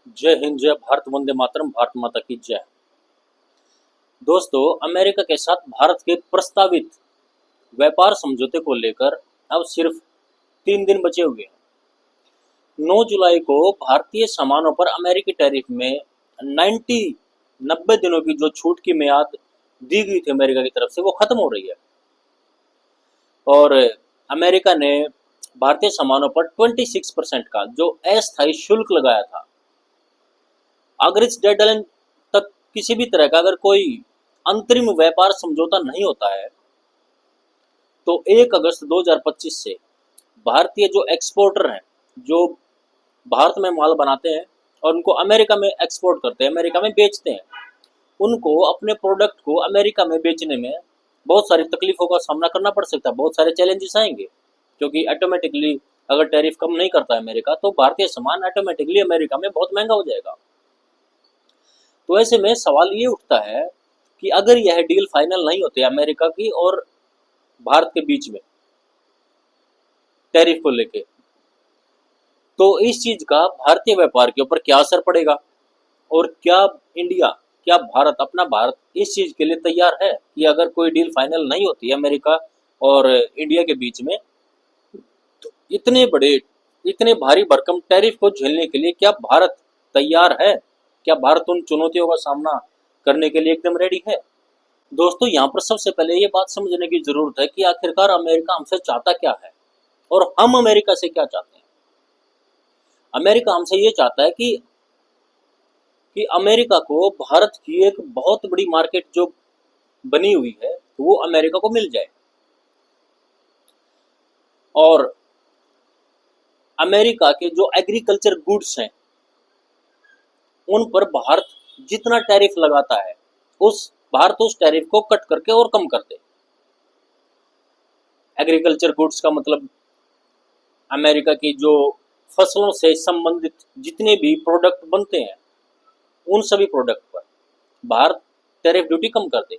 जय हिंद, जय भारत, वंदे मातरम, भारत माता की जय। दोस्तों, अमेरिका के साथ भारत के प्रस्तावित व्यापार समझौते को लेकर अब सिर्फ 3 दिन बचे हुए हैं। 9 जुलाई को भारतीय सामानों पर अमेरिकी टैरिफ में 90 दिनों की जो छूट की मियाद दी गई थी अमेरिका की तरफ से, वो खत्म हो रही है। और अमेरिका ने भारतीय सामानों पर 26% का जो अस्थायी शुल्क लगाया था, अगर इस डेडलाइन तक किसी भी तरह का अगर कोई अंतरिम व्यापार समझौता नहीं होता है तो 1 अगस्त 2025 से भारतीय जो एक्सपोर्टर हैं, जो भारत में माल बनाते हैं और उनको अमेरिका में एक्सपोर्ट करते हैं, अमेरिका में बेचते हैं, उनको अपने प्रोडक्ट को अमेरिका में बेचने में बहुत सारी तकलीफों का सामना करना पड़ सकता है, बहुत सारे चैलेंजेस आएंगे। क्योंकि ऑटोमेटिकली अगर टैरिफ कम नहीं करता है अमेरिका, तो भारतीय सामान ऑटोमेटिकली अमेरिका में बहुत महंगा हो जाएगा। तो ऐसे में सवाल ये उठता है कि अगर यह डील फाइनल नहीं होती अमेरिका की और भारत के बीच में टैरिफ को लेके, तो इस चीज का भारतीय व्यापार के ऊपर क्या असर पड़ेगा और क्या भारत, अपना भारत इस चीज के लिए तैयार है कि अगर कोई डील फाइनल नहीं होती है अमेरिका और इंडिया के बीच में, तो इतने भारी भरकम टैरिफ को झेलने के लिए क्या भारत तैयार है? क्या भारत उन चुनौतियों का सामना करने के लिए एकदम रेडी है? दोस्तों, यहाँ पर सबसे पहले ये बात समझने की जरूरत है कि आखिरकार अमेरिका हमसे चाहता क्या है और हम अमेरिका से क्या चाहते हैं। अमेरिका हमसे ये चाहता है कि अमेरिका को भारत की एक बहुत बड़ी मार्केट जो बनी हुई है वो अमेरिका को मिल जाए, और अमेरिका के जो एग्रीकल्चर गुड्स हैं उन पर भारत जितना टैरिफ लगाता है भारत उस टैरिफ को कट करके और कम कर दे। एग्रीकल्चर गुड्स का मतलब अमेरिका की जो फसलों से संबंधित जितने भी प्रोडक्ट बनते हैं उन सभी प्रोडक्ट पर भारत टैरिफ ड्यूटी कम कर दे,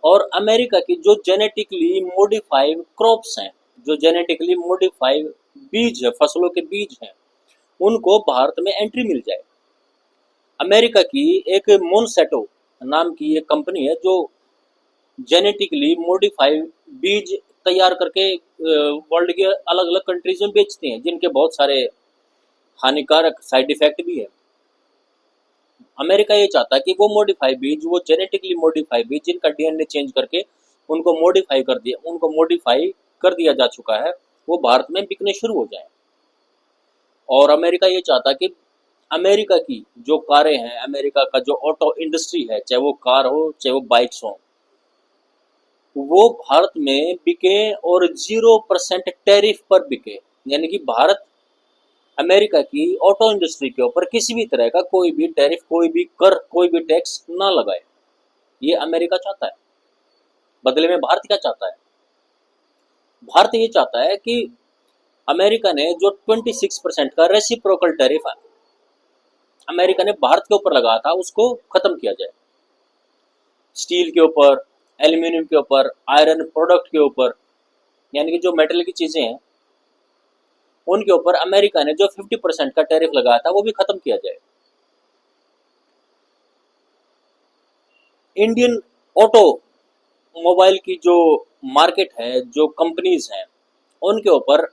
और अमेरिका की जो जेनेटिकली मॉडिफाइड क्रॉप्स हैं, जो जेनेटिकली मॉडिफाइड बीज है, फसलों के बीज हैं, उनको भारत में एंट्री मिल जाए। अमेरिका की एक मोनसेटो नाम की एक कंपनी है जो जेनेटिकली मॉडिफाइड बीज तैयार करके वर्ल्ड के अलग अलग कंट्रीज में बेचते हैं, जिनके बहुत सारे हानिकारक साइड इफेक्ट भी है। अमेरिका ये चाहता है कि वो मॉडिफाइड बीज, वो जेनेटिकली मॉडिफाइड बीज जिनका डीएनए चेंज करके उनको मॉडिफाई कर दिया जा चुका है, वो भारत में बिकने शुरू हो जाए। और अमेरिका ये चाहता है कि अमेरिका की जो कारें हैं, अमेरिका का जो ऑटो इंडस्ट्री है, चाहे वो कार हो चाहे वो बाइक्स हो, वो भारत में बिके और 0% टैरिफ पर बिके। यानी कि भारत अमेरिका की ऑटो इंडस्ट्री के ऊपर किसी भी तरह का कोई भी टैरिफ, कोई भी कर, कोई भी टैक्स ना लगाए। ये अमेरिका चाहता है। बदले में भारत क्या चाहता है? भारत ये चाहता है कि अमेरिका ने जो 26% का रेसिप्रोकल टैरिफ अमेरिका ने भारत के ऊपर लगाया था उसको खत्म किया जाए। स्टील के ऊपर, एल्यूमिनियम के ऊपर, आयरन प्रोडक्ट के ऊपर, यानी कि जो मेटल की चीजें हैं उनके ऊपर अमेरिका ने जो 50% का टैरिफ लगाया था वो भी खत्म किया जाए। इंडियन ऑटो मोबाइल की जो मार्केट है, जो कंपनीज हैं, उनके ऊपर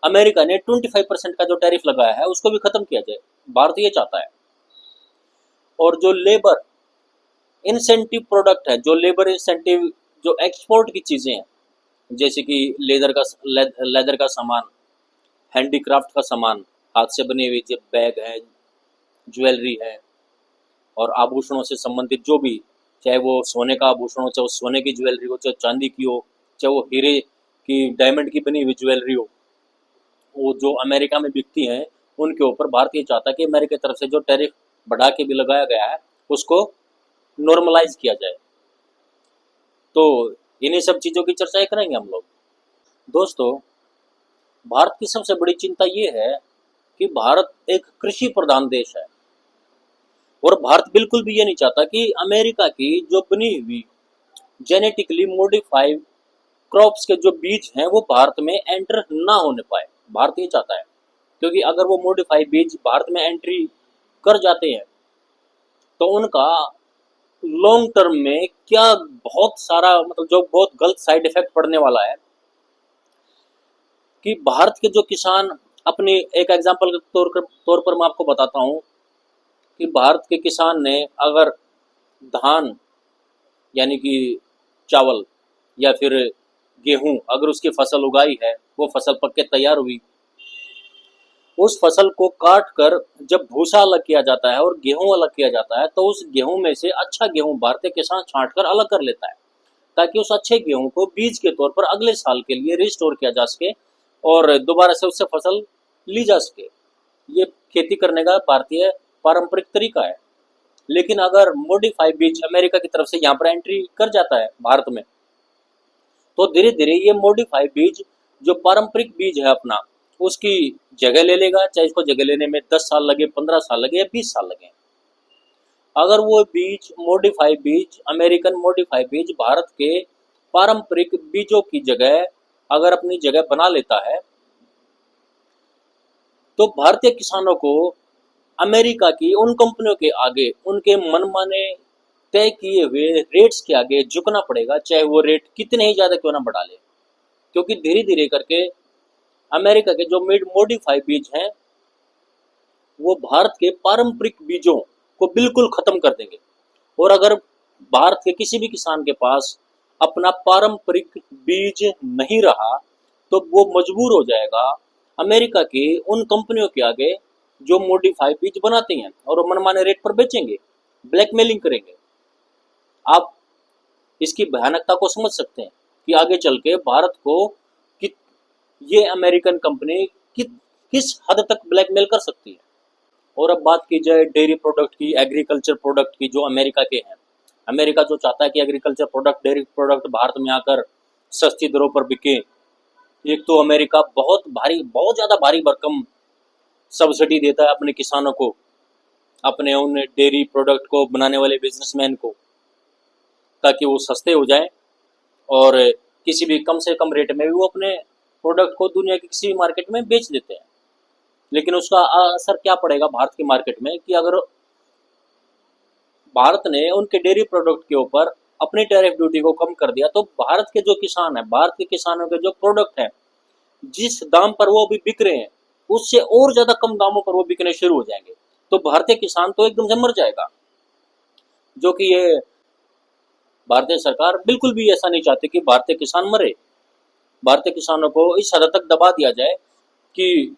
अमेरिका ने 25% का जो टैरिफ लगाया है उसको भी खत्म किया जाए। भारत ये चाहता है। और जो लेबर इंसेंटिव प्रोडक्ट है, जो लेबर इंसेंटिव, जो एक्सपोर्ट की चीजें हैं, जैसे कि लेदर का सामान, हैंडीक्राफ्ट का सामान, हाथ से बने हुए जो बैग है, ज्वेलरी है, और आभूषणों से संबंधित जो भी, चाहे वो सोने का आभूषण हो, चाहे वो सोने की ज्वेलरी हो, चाहे चांदी की हो, चाहे वो हीरे की, डायमंड की बनी हुई ज्वेलरी हो, वो जो अमेरिका में बिकती हैं उनके ऊपर भारत ये चाहता है कि अमेरिका की तरफ से जो टैरिफ बढ़ा के भी लगाया गया है उसको नॉर्मलाइज किया जाए। तो इन्हीं सब चीज़ों की चर्चाएं करेंगे हम लोग। दोस्तों, भारत की सबसे बड़ी चिंता ये है कि भारत एक कृषि प्रधान देश है, और भारत बिल्कुल भी ये नहीं चाहता कि अमेरिका की जो बनी हुई जेनेटिकली मॉडिफाइड क्रॉप्स के जो बीज हैं वो भारत में एंटर ना होने पाए। भारत ये चाहता है क्योंकि अगर वो मॉडिफाई बीज भारत में एंट्री कर जाते हैं तो उनका लॉन्ग टर्म में क्या बहुत सारा मतलब जो बहुत गलत साइड इफेक्ट पड़ने वाला है कि भारत के जो किसान अपनी एक एग्जांपल के तौर पर मैं आपको बताता हूँ कि भारत के किसान ने अगर धान यानी कि चावल या फिर गेहूं अगर उसकी फसल उगाई है, वो फसल पक के तैयार हुई, उस फसल को काट कर जब भूसा अलग किया जाता है और गेहूं अलग किया जाता है तो उस गेहूं में से अच्छा गेहूं भारतीय किसान छांट कर अलग कर लेता है ताकि उस अच्छे गेहूं को बीज के तौर पर अगले साल के लिए रिस्टोर किया जा सके और दोबारा से उससे फसल ली जा सके। ये खेती करने का भारतीय पारंपरिक तरीका है। लेकिन अगर मॉडिफाई बीज अमेरिका की तरफ से यहाँ पर एंट्री कर जाता है भारत में तो धीरे धीरे ये मॉडिफाई बीज जो पारंपरिक बीज है अपना उसकी जगह ले लेगा, चाहे इसको जगह लेने में 10 साल लगे, 15 साल लगे या 20 साल लगे। अगर वो बीज मॉडिफाई बीज अमेरिकन मॉडिफाई बीज भारत के पारंपरिक बीजों की जगह अगर अपनी जगह बना लेता है तो भारतीय किसानों को अमेरिका की उन कंपनियों के आगे उनके मनमाने तय किए हुए रेट्स के आगे झुकना पड़ेगा, चाहे वो रेट कितने ही ज्यादा क्यों ना बढ़ा ले। क्योंकि धीरे धीरे करके अमेरिका के जो मिड मॉडिफाई बीज हैं वो भारत के पारंपरिक बीजों को बिल्कुल खत्म कर देंगे। और अगर भारत के किसी भी किसान के पास अपना पारंपरिक बीज नहीं रहा तो वो मजबूर हो जाएगा अमेरिका की उन कंपनियों के आगे जो मॉडिफाई बीज बनाते हैं और मनमाने रेट पर बेचेंगे, ब्लैकमेलिंग करेंगे। आप इसकी भयानकता को समझ सकते हैं कि आगे चल के भारत को कि ये अमेरिकन कंपनी किस हद तक ब्लैकमेल कर सकती है। और अब बात की जाए डेयरी प्रोडक्ट की, एग्रीकल्चर प्रोडक्ट की जो अमेरिका के हैं। अमेरिका जो चाहता है कि agriculture product, dairy product Bharat में आकर सस्ती दरों पर बिके। एक तो अमेरिका बहुत ज़्यादा भारी भरकम सब्सिडी देता है अपने किसानों को, अपने उन डेयरी प्रोडक्ट को बनाने वाले बिजनेसमैन को, ताकि वो सस्ते हो जाएं और किसी भी कम से कम रेट में भी वो अपने प्रोडक्ट को दुनिया की किसी भी मार्केट में बेच देते हैं। लेकिन उसका असर क्या पड़ेगा भारत की मार्केट में कि अगर भारत ने उनके डेयरी प्रोडक्ट के ऊपर अपनी टैरिफ ड्यूटी को कम कर दिया तो भारत के जो किसान हैं, भारत के किसानों के जो प्रोडक्ट हैं, जिस दाम पर वो अभी बिक रहे हैं उससे और ज्यादा कम दामों पर वो बिकने शुरू हो जाएंगे। तो भारतीय किसान तो एकदम से मर जाएगा, जो कि ये भारतीय सरकार बिल्कुल भी ऐसा नहीं चाहती कि भारतीय किसान मरे। भारतीय किसानों को इस हद तक दबा दिया जाए कि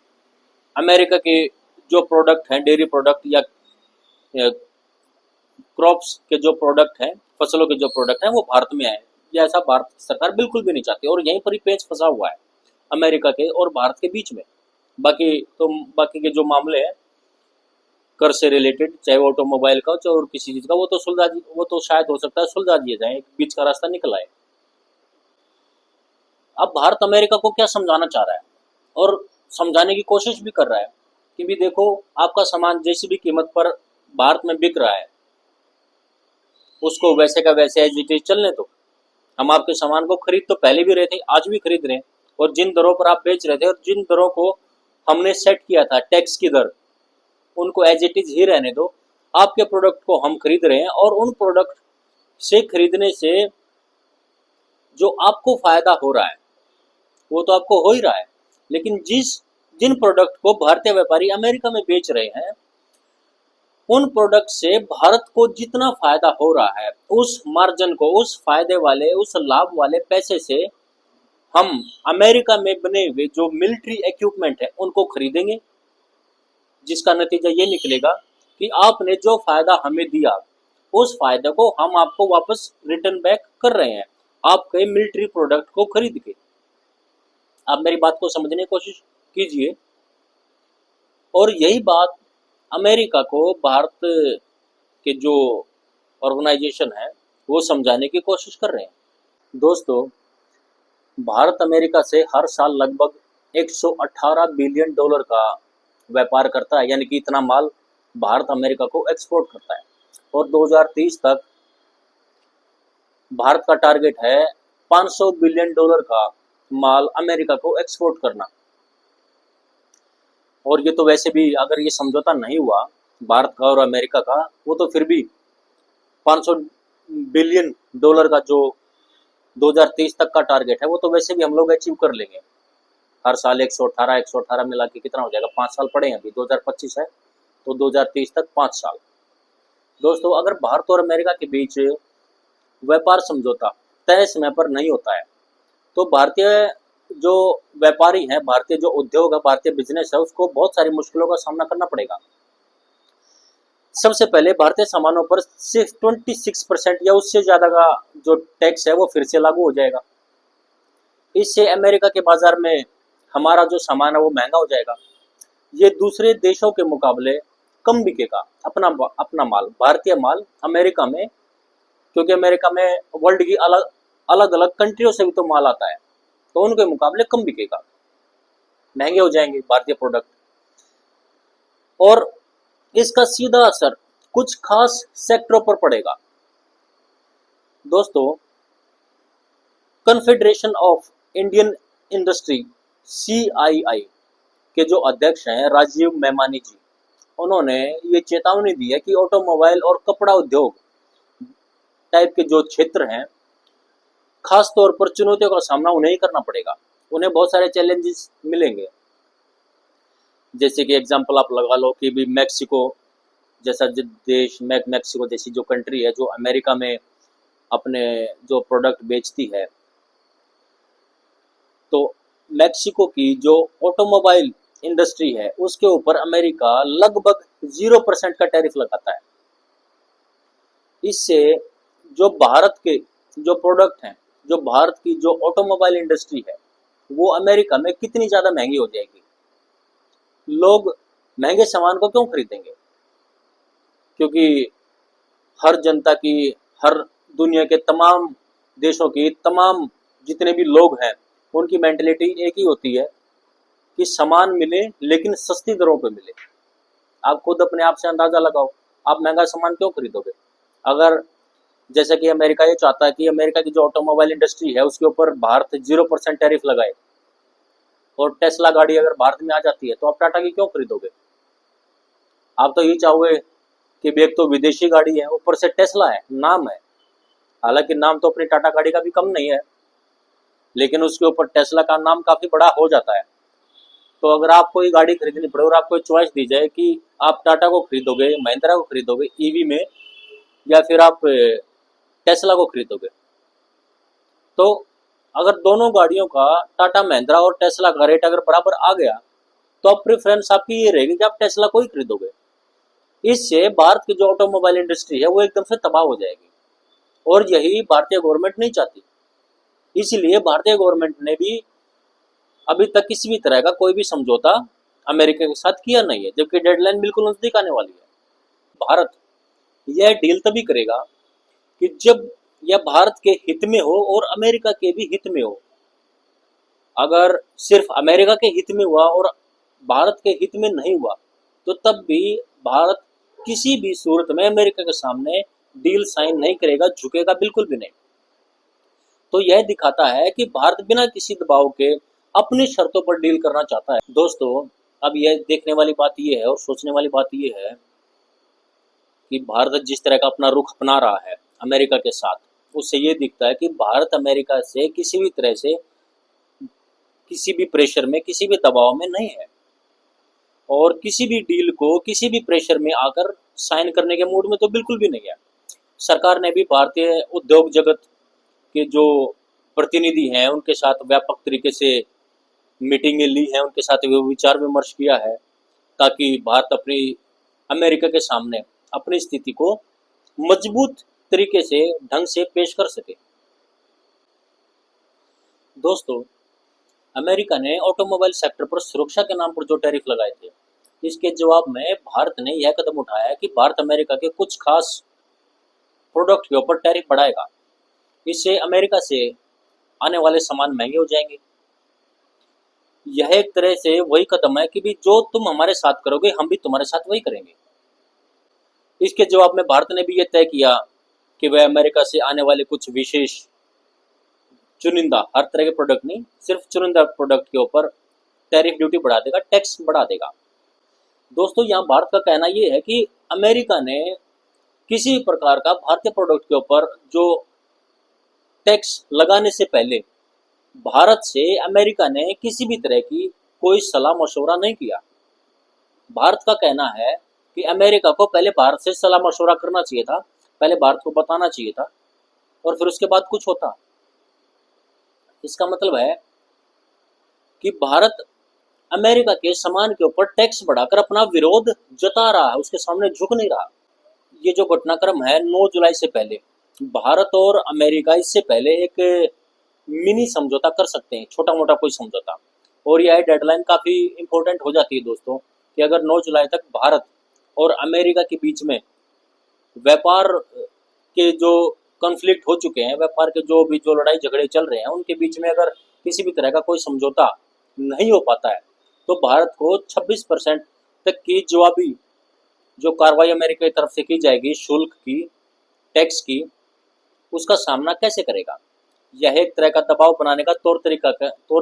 अमेरिका के जो प्रोडक्ट हैं, डेयरी प्रोडक्ट या क्रॉप्स के जो प्रोडक्ट हैं, फसलों के जो प्रोडक्ट हैं वो भारत में आए। ये ऐसा भारत सरकार बिल्कुल भी नहीं चाहती और यहीं पर ही पेच फंसा हुआ है अमेरिका के और भारत के बीच में। बाकी के जो मामले हैं कर से रिलेटेड, चाहे वो ऑटोमोबाइल का चाहे और किसी चीज का, वो तो शायद हो सकता है सुलझा दिए जाए, बीच का रास्ता निकल आए। अब भारत अमेरिका को क्या समझाना चाह रहा है और समझाने की कोशिश भी कर रहा है कि भी देखो, आपका सामान जैसी भी कीमत पर भारत में बिक रहा है उसको वैसे का वैसे एज इट इज चलने दो। हम आपके सामान को खरीद तो पहले भी रहे थे, आज भी खरीद रहे हैं, और जिन दरों पर आप बेच रहे थे और जिन दरों को हमने सेट किया था टैक्स की दर, उनको एज इट इज ही रहने दो। आपके प्रोडक्ट को हम खरीद रहे हैं और उन प्रोडक्ट से खरीदने से जो आपको फायदा हो रहा है वो तो आपको हो ही रहा है, लेकिन जिन प्रोडक्ट को भारतीय व्यापारी अमेरिका में बेच रहे हैं उन प्रोडक्ट से भारत को जितना फायदा हो रहा है उस मार्जिन को, उस फायदे वाले, उस लाभ वाले पैसे से हम अमेरिका में बने हुए जो मिलिट्री इक्विपमेंट है उनको खरीदेंगे, जिसका नतीजा ये निकलेगा कि आपने जो फायदा हमें दिया उस फायदे को हम आपको वापस रिटर्न बैक कर रहे हैं आपके मिलिट्री प्रोडक्ट को खरीद के। आप मेरी बात को समझने की कोशिश कीजिए। और यही बात अमेरिका को भारत के जो ऑर्गेनाइजेशन है वो समझाने की कोशिश कर रहे हैं। दोस्तों, भारत अमेरिका से हर साल लगभग 118 बिलियन डॉलर का व्यापार करता है, यानी कि इतना माल भारत अमेरिका को एक्सपोर्ट करता है। और 2030 तक भारत का टारगेट है 500 बिलियन डॉलर का माल अमेरिका को एक्सपोर्ट करना। और ये तो वैसे भी अगर ये समझौता नहीं हुआ भारत का और अमेरिका का, वो तो फिर भी 500 बिलियन डॉलर का जो 2023 तक का टारगेट है वो तो वैसे भी हम लोग अचीव कर लेंगे। हर साल 118 मिला के कितना हो जाएगा, 5 साल पड़े हैं, अभी 2025 है तो 2023 तक 5 साल। दोस्तों अगर भारत और अमेरिका के बीच व्यापार समझौता तय समय पर नहीं होता है तो भारतीय जो व्यापारी हैं, भारतीय जो उद्योग है, भारतीय बिजनेस है, उसको बहुत सारी मुश्किलों का सामना करना पड़ेगा। सबसे पहले भारतीय सामानों पर सिर्फ 26% या उससे ज्यादा का जो टैक्स है वो फिर से लागू हो जाएगा। इससे अमेरिका के बाजार में हमारा जो सामान है वो महंगा हो जाएगा। ये दूसरे देशों के मुकाबले कम बिकेगा अपना अपना माल, भारतीय माल अमेरिका में, क्योंकि अमेरिका में वर्ल्ड की अलग अलग अलग कंट्रियों से भी तो माल आता है, तो उनके मुकाबले कम बिकेगा, महंगे हो जाएंगे भारतीय प्रोडक्ट। और इसका सीधा असर कुछ खास सेक्टरों पर पड़ेगा। दोस्तों confederation of Indian industry CII के जो अध्यक्ष हैं राजीव मेमानी जी, उन्होंने ये चेतावनी दी है कि ऑटोमोबाइल और कपड़ा उद्योग टाइप के जो क्षेत्र हैं, खास तौर पर चुनौतियों का सामना उन्हें ही करना पड़ेगा। उन्हें बहुत सारे चैलेंजेस मिलेंगे, जैसे कि एग्जांपल आप लगा लो कि भी मैक्सिको जैसा देश, मैक्सिको जैसी जो कंट्री है जो अमेरिका में अपने जो प्रोडक्ट बेचती है, तो मैक्सिको की जो ऑटोमोबाइल इंडस्ट्री है उसके ऊपर अमेरिका लगभग 0% का टैरिफ लगाता है। इससे जो भारत के जो प्रोडक्ट हैं, जो भारत की जो ऑटोमोबाइल इंडस्ट्री है वो अमेरिका में कितनी ज़्यादा महंगी हो जाएगी। लोग महंगे सामान को क्यों खरीदेंगे? क्योंकि हर जनता की, हर दुनिया के तमाम देशों की, तमाम जितने भी लोग हैं, उनकी मेंटेलिटी एक ही होती है कि सामान मिले लेकिन सस्ती दरों पे मिले। आप खुद अपने आप से अंदाज़ा लगाओ, आप महंगा सामान क्यों खरीदोगे? अगर जैसा कि अमेरिका ये चाहता है कि अमेरिका की जो ऑटोमोबाइल इंडस्ट्री है उसके ऊपर भारत 0% टैरिफ लगाए और टेस्ला गाड़ी अगर भारत में आ जाती है तो आप टाटा की क्यों खरीदोगे? आप तो ये चाहोगे कि एक तो विदेशी गाड़ी है, ऊपर से टेस्ला है, नाम है, हालांकि नाम तो अपनी टाटा गाड़ी का भी कम नहीं है, लेकिन उसके ऊपर टेस्ला का नाम काफ़ी बड़ा हो जाता है। तो अगर आपको ये गाड़ी खरीदनी पड़े और आपको चॉइस दी जाए कि आप टाटा को खरीदोगे, महिंद्रा को खरीदोगे ईवी में, या फिर आप टेस्ला को खरीदोगे, तो अगर दोनों गाड़ियों का, टाटा महिंद्रा और टेस्ला का रेट अगर बराबर आ गया तो अब प्रेफरेंस आपकी ये रहेगी कि आप टेस्ला को ही खरीदोगे। इससे भारत की जो ऑटोमोबाइल इंडस्ट्री है वो एकदम से तबाह हो जाएगी और यही भारतीय गवर्नमेंट नहीं चाहती। इसीलिए भारतीय गवर्नमेंट ने भी अभी तक किसी भी तरह का कोई भी समझौता अमेरिका के साथ किया नहीं है, जबकि डेडलाइन बिल्कुल नजदीक आने वाली है। भारत यह डील तभी करेगा कि जब यह भारत के हित में हो और अमेरिका के भी हित में हो। अगर सिर्फ अमेरिका के हित में हुआ और भारत के हित में नहीं हुआ तो तब भी भारत किसी भी सूरत में अमेरिका के सामने डील साइन नहीं करेगा, झुकेगा बिल्कुल भी नहीं। तो यह दिखाता है कि भारत बिना किसी दबाव के अपनी शर्तों पर डील करना चाहता है। दोस्तों अब यह देखने वाली बात यह है और सोचने वाली बात यह है कि भारत जिस तरह का अपना रुख अपना रहा है अमेरिका के साथ, उससे ये दिखता है कि भारत अमेरिका से किसी भी तरह से, किसी भी प्रेशर में, किसी भी दबाव में नहीं है और किसी भी डील को किसी भी प्रेशर में आकर साइन करने के मूड में तो बिल्कुल भी नहीं है। सरकार ने भी भारतीय उद्योग जगत के जो प्रतिनिधि हैं उनके साथ व्यापक तरीके से मीटिंगें ली हैं, उनके साथ विचार विमर्श किया है ताकि भारत अपनी अमेरिका के सामने अपनी स्थिति को मजबूत तरीके से, ढंग से पेश कर सके। दोस्तों अमेरिका ने ऑटोमोबाइल सेक्टर पर सुरक्षा के नाम पर जो टैरिफ लगाए थे, इसके जवाब में भारत ने यह कदम उठाया कि भारत अमेरिका के कुछ खास प्रोडक्ट के ऊपर टैरिफ बढ़ाएगा। इससे अमेरिका से आने वाले सामान महंगे हो जाएंगे। यह एक तरह से वही कदम है कि भी जो तुम हमारे साथ करोगे हम भी तुम्हारे साथ वही करेंगे। इसके जवाब में भारत ने भी यह तय किया कि वह अमेरिका से आने वाले कुछ विशेष चुनिंदा, हर तरह के प्रोडक्ट नहीं, सिर्फ चुनिंदा प्रोडक्ट के ऊपर टैरिफ ड्यूटी बढ़ा देगा, टैक्स बढ़ा देगा। दोस्तों यहाँ भारत का कहना ये है कि अमेरिका ने किसी भी प्रकार का भारतीय प्रोडक्ट के ऊपर जो टैक्स लगाने से पहले भारत से अमेरिका ने किसी भी तरह की कोई सलाह मशवरा नहीं किया। भारत का कहना है कि अमेरिका को पहले भारत से सलाह मशवरा करना चाहिए था, पहले भारत को बताना चाहिए था और फिर उसके बाद कुछ होता। इसका मतलब है कि भारत अमेरिका के सामान के ऊपर टैक्स बढ़ाकर अपना विरोध जता रहा है, उसके सामने झुक नहीं रहा। ये जो घटनाक्रम है 9 जुलाई से पहले, भारत और अमेरिका इससे पहले एक मिनी समझौता कर सकते हैं, छोटा मोटा कोई समझौता। और यह डेडलाइन काफ़ी इंपॉर्टेंट हो जाती है दोस्तों कि अगर 9 जुलाई तक भारत और अमेरिका के बीच में व्यापार के जो कॉन्फ्लिक्ट हो चुके हैं, व्यापार के जो लड़ाई झगड़े चल रहे हैं, उनके बीच में अगर किसी भी तरह का कोई समझौता नहीं हो पाता है तो भारत को 26% तक की जवाबी जो कार्रवाई अमेरिका की तरफ से की जाएगी, शुल्क की, टैक्स की, उसका सामना कैसे करेगा। यह एक तरह का दबाव बनाने का तौर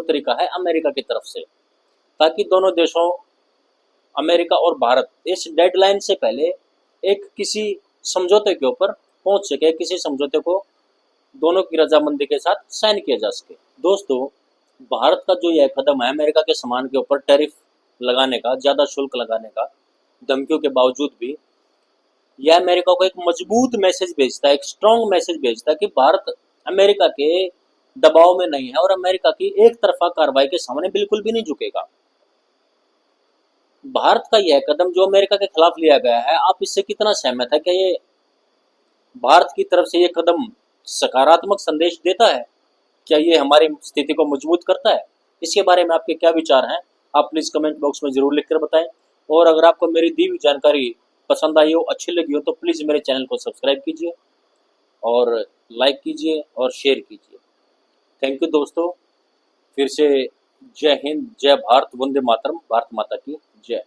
तरीका है अमेरिका की तरफ से, ताकि दोनों देशों अमेरिका और भारत इस डेडलाइन से पहले एक किसी समझौते के ऊपर पहुंच सके, किसी समझौते को दोनों की रजामंदी के साथ साइन किया जा सके। दोस्तों भारत का जो यह कदम है अमेरिका के सामान के ऊपर टैरिफ लगाने का, ज़्यादा शुल्क लगाने का, धमकियों के बावजूद भी यह अमेरिका को एक मजबूत मैसेज भेजता है, एक स्ट्रॉन्ग मैसेज भेजता है कि भारत अमेरिका के दबाव में नहीं है और अमेरिका की एक तरफा कार्रवाई के सामने बिल्कुल भी नहीं झुकेगा। भारत का यह कदम जो अमेरिका के खिलाफ लिया गया है, आप इससे कितना सहमत है? क्या ये भारत की तरफ से ये कदम सकारात्मक संदेश देता है? क्या ये हमारी स्थिति को मजबूत करता है? इसके बारे में आपके क्या विचार हैं? आप प्लीज़ कमेंट बॉक्स में ज़रूर लिखकर बताएं। और अगर आपको मेरी दी हुई जानकारी पसंद आई हो, अच्छी लगी हो, तो प्लीज़ मेरे चैनल को सब्सक्राइब कीजिए और लाइक कीजिए और शेयर कीजिए। थैंक यू दोस्तों। फिर से जय हिंद, जय भारत, वंदे मातरम, भारत माता की जय।